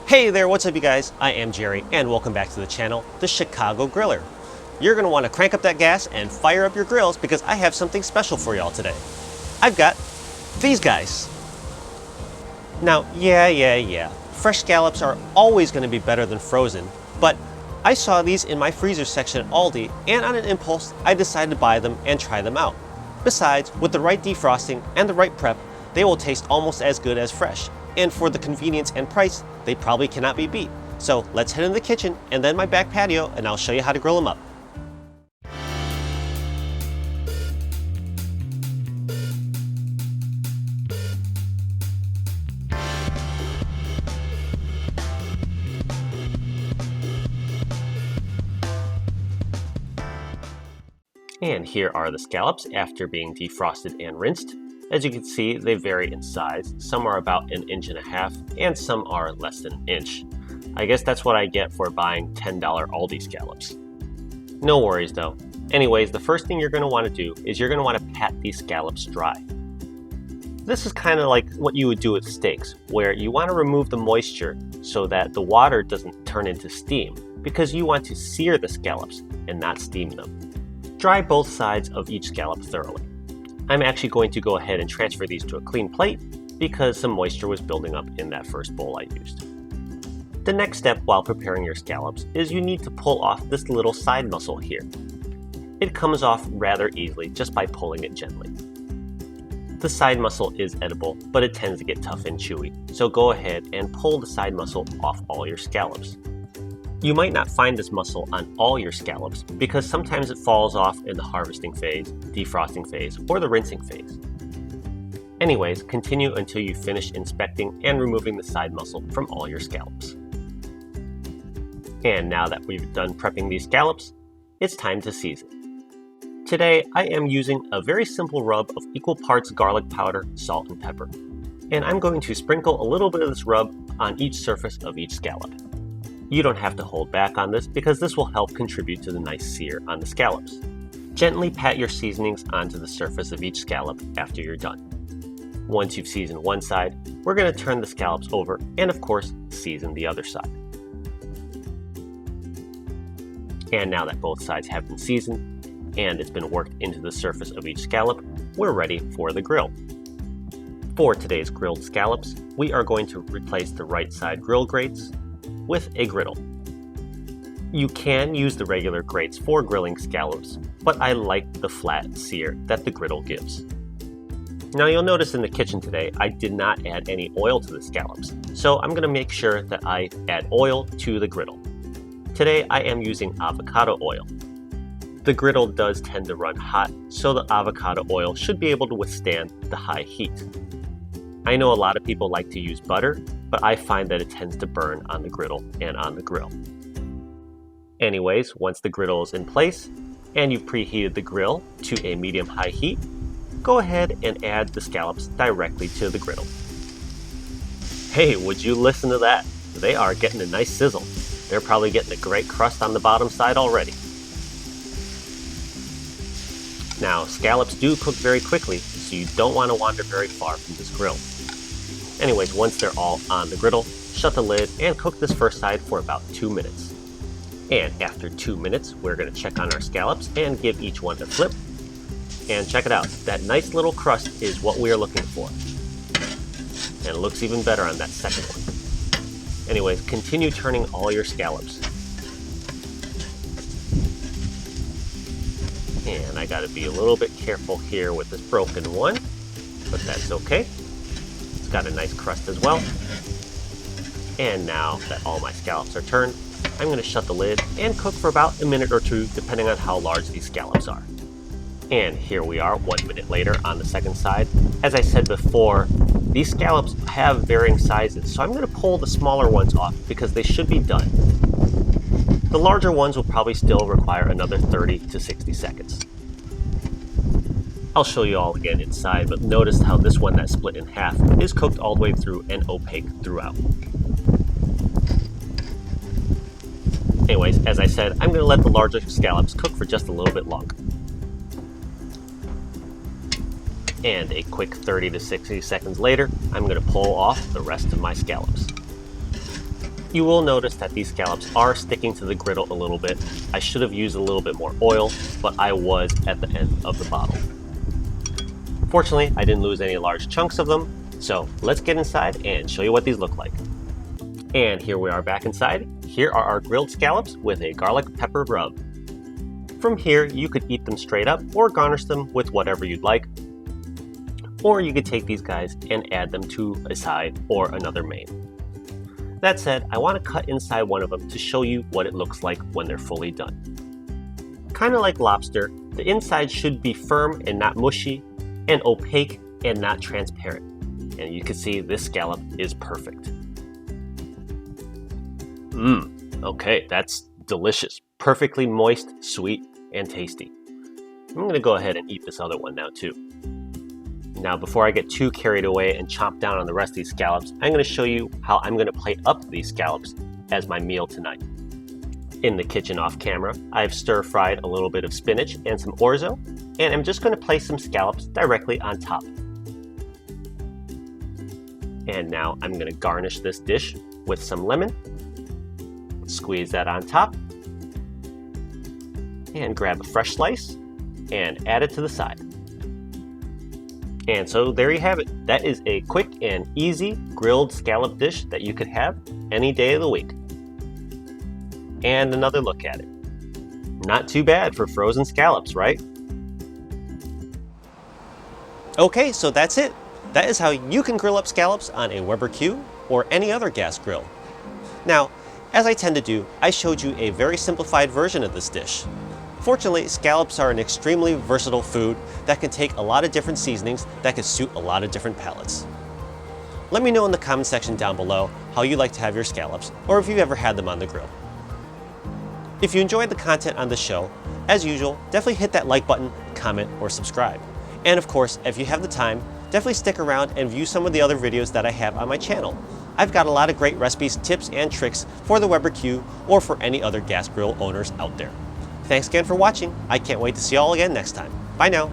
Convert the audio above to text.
Hey there, what's up you guys? I am Jerry and welcome back to the channel, The Chicago Griller. You're going to want to crank up that gas and fire up your grills because I have something special for y'all today. I've got these guys. Now, yeah, fresh scallops are always going to be better than frozen, but I saw these in my freezer section at Aldi and on an impulse I decided to buy them and try them out. Besides, with the right defrosting and the right prep, they will taste almost as good as fresh. And for the convenience and price, they probably cannot be beat. So let's head in the kitchen and then my back patio and I'll show you how to grill them up. And here are the scallops after being defrosted and rinsed. As you can see, they vary in size. Some are about 1.5 inches and some are less than an inch. I guess that's what I get for buying $10 Aldi scallops. No worries though. Anyways, the first thing you're going to want to do is you're going to want to pat these scallops dry. This is kind of like what you would do with steaks, where you want to remove the moisture so that the water doesn't turn into steam, because you want to sear the scallops and not steam them. Dry both sides of each scallop thoroughly. I'm actually going to go ahead and transfer these to a clean plate because some moisture was building up in that first bowl I used. The next step while preparing your scallops is you need to pull off this little side muscle here. It comes off rather easily just by pulling it gently. The side muscle is edible, but it tends to get tough and chewy, so go ahead and pull the side muscle off all your scallops. You might not find this muscle on all your scallops because sometimes it falls off in the harvesting phase, defrosting phase, or the rinsing phase. Anyways, continue until you finish inspecting and removing the side muscle from all your scallops. And now that we've done prepping these scallops, it's time to season. Today, I am using a very simple rub of equal parts garlic powder, salt, and pepper. And I'm going to sprinkle a little bit of this rub on each surface of each scallop. You don't have to hold back on this because this will help contribute to the nice sear on the scallops. Gently pat your seasonings onto the surface of each scallop after you're done. Once you've seasoned one side, we're going to turn the scallops over and of course season the other side. And now that both sides have been seasoned and it's been worked into the surface of each scallop, we're ready for the grill. For today's grilled scallops, we are going to replace the right side grill grates with a griddle. You can use the regular grates for grilling scallops, but I like the flat sear that the griddle gives. Now you'll notice in the kitchen today, I did not add any oil to the scallops, so I'm going to make sure that I add oil to the griddle. Today I am using avocado oil. The griddle does tend to run hot, so the avocado oil should be able to withstand the high heat. I know a lot of people like to use butter, but I find that it tends to burn on the griddle and on the grill. Anyways, once the griddle is in place and you've preheated the grill to a medium-high heat, go ahead and add the scallops directly to the griddle. Hey, would you listen to that? They are getting a nice sizzle. They're probably getting a great crust on the bottom side already. Now, scallops do cook very quickly, so you don't want to wander very far from this grill. Anyways, once they're all on the griddle, shut the lid and cook this first side for about 2 minutes. And after 2 minutes, we're going to check on our scallops and give each one a flip. And check it out, that nice little crust is what we are looking for. And it looks even better on that second one. Anyways, continue turning all your scallops. And I gotta be a little bit careful here with this broken one, but that's okay. It's got a nice crust as well. And now that all my scallops are turned, I'm going to shut the lid and cook for about a minute or two depending on how large these scallops are. And here we are 1 minute later on the second side. As I said before, these scallops have varying sizes, so I'm going to pull the smaller ones off because they should be done. The larger ones will probably still require another 30 to 60 seconds. I'll show you all again inside, but notice how this one that split in half is cooked all the way through and opaque throughout. Anyways, as I said, I'm going to let the larger scallops cook for just a little bit longer. And a quick 30 to 60 seconds later, I'm going to pull off the rest of my scallops. You will notice that these scallops are sticking to the griddle a little bit. I should have used a little bit more oil, but I was at the end of the bottle. Fortunately, I didn't lose any large chunks of them, so let's get inside and show you what these look like. And here we are back inside. Here are our grilled scallops with a garlic pepper rub. From here, you could eat them straight up or garnish them with whatever you'd like. Or you could take these guys and add them to a side or another main. That said, I want to cut inside one of them to show you what it looks like when they're fully done. Kind of like lobster, the inside should be firm and not mushy, and opaque and not transparent. And you can see this scallop is perfect. Okay, that's delicious. Perfectly moist, sweet, and tasty. I'm going to go ahead and eat this other one now too. Now, before I get too carried away and chomp down on the rest of these scallops, I'm going to show you how I'm going to plate up these scallops as my meal tonight. In the kitchen off camera, I've stir-fried a little bit of spinach and some orzo, and I'm just going to place some scallops directly on top. And now I'm going to garnish this dish with some lemon. Squeeze that on top, and grab a fresh slice and add it to the side. And so there you have it. That is a quick and easy grilled scallop dish that you could have any day of the week. And another look at it. Not too bad for frozen scallops, right? Okay, so that's it. That is how you can grill up scallops on a Weber Q or any other gas grill. Now, as I tend to do, I showed you a very simplified version of this dish. Fortunately, scallops are an extremely versatile food that can take a lot of different seasonings that can suit a lot of different palates. Let me know in the comment section down below how you like to have your scallops, or if you've ever had them on the grill. If you enjoyed the content on the show, as usual, definitely hit that like button, comment, or subscribe. And of course, if you have the time, definitely stick around and view some of the other videos that I have on my channel. I've got a lot of great recipes, tips, and tricks for the Weber Q or for any other gas grill owners out there. Thanks again for watching. I can't wait to see you all again next time. Bye now.